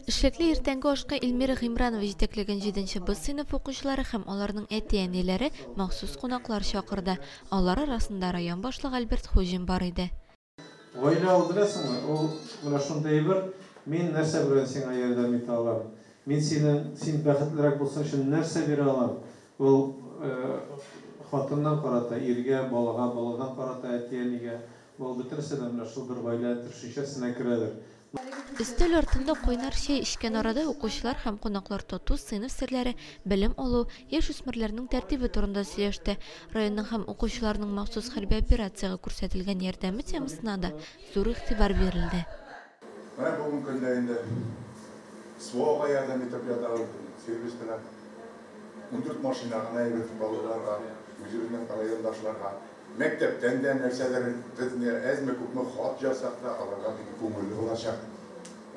Эшлекле иртәнге ашка Илмира Гыймранова җитәкләгән 7нче Б сыйныф укучылары һәм аларның әти-әниләре махсус кунаклар чакырды. Алар арасында район башлыгы Альберт Хуҗин бар иде. Гаилә беләсеңме, ул менә шундай бер мин нәрсә белән сиңа ярдәм итә алам. Мин син бәхетлерәк булсаң өчен нәрсә бирә алам. Ул хатыннан карата иргә, балага, баладан карата әти-әнигә, ул бөтенесе дә менә шул бер гаилә төшенчәсенә керәдер. Өстәл артында кайнар чәй эчкән арада укучылар һәм кунаклар тату сыйныф серләре, белем алу, яшүсмерләрнең тәртибе турында сөйләште. Районның һәм укучыларның махсус хәрби операциягә күрсәтелгән ярдәме темасына да зур игътибар бирелде. Менә бүген көндә инде СВОга ярдәм итеп ятабыз, сервис белән 14 машина гына әйбәт балаларга, үзебезнең райондашларга, мәктәптән дә нәрсәләр безне әзме күпме хат ясап та аларга бик күңелле булачак.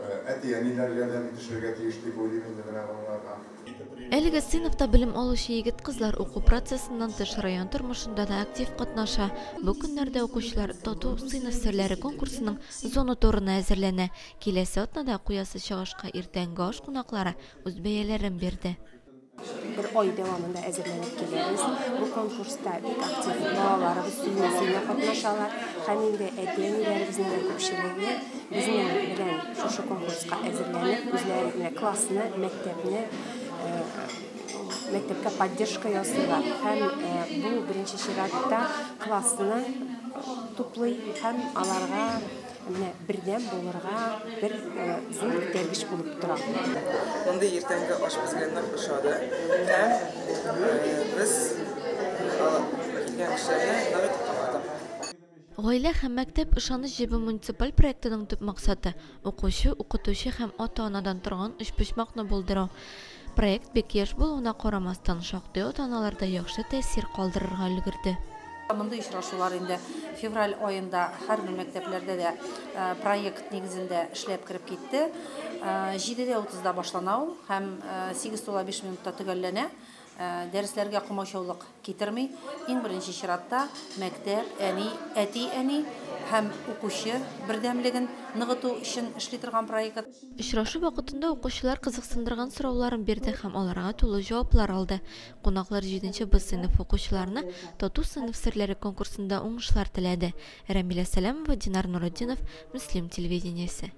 Әти-әниләр ярдәм итешергә тиеш дип уйлыйм инде менә аларга. Әлеге сыйныфта белем алучы егет-кызлар уку процессыннан тыш район тормышында да актив катнаша. Бу көннәрдә укучылар тату сыйныф серләре конкурсының зона турына әзерләнә. Киләсе атнада куясы чыгышка иртәнге аш кунаклары үз бәяләрен бирде. Bir ay devamında әзерләнеп киләбез. Бу конкурста бик актив балаларыбыз сөйләсенә катнашалар. Һәм инде әти-әниләребезнең күпчелеге безнең белән шушы конкурска әзерләнеп, үзләренә классны, мәктәпкә поддержка ясыйлар. Һәм бу беренче чиратта классны туплый һәм аларга birden bulurga bir zor dergiş bulup durar. Onda ertəngi aş bizgəndən qışadı. Həm biz kelgan işlərə davet etdik. Гаилә һәм мәктәп ышаныч җебе муниципаль проектының төп максаты укучы, укытучы һәм ата-анадан торган өчпочмакны булдыру. Проект бик яшь булуына карамастан шактый ата-аналарда яхшы тәэсир калдырырга өлгерде. Мондай очрашулар инде февраль айында һәрбер мәктәпләрдә дә проект нигезендә эшләп кирип китте. 7:30-да башлана ул һәм 8:05 минутта төгәлләнә. Дәресләргә комачаулык китерми. Иң беренче чиратта мәктәп, әти-әни һәм укучы бердәмлеген ныгыту өчен эшли торган проект. Очрашу вакытында укучылар кызыксындырган сорауларын бирде һәм аларга тулы җаваплар алды. Кунаклар 7нче Б сыйныф укучыларына тату сыйныф серләре конкурсында уңышлар теләде. Рамиля Сәләмова, Динар Нуретдинов, Муслим телевидениесе.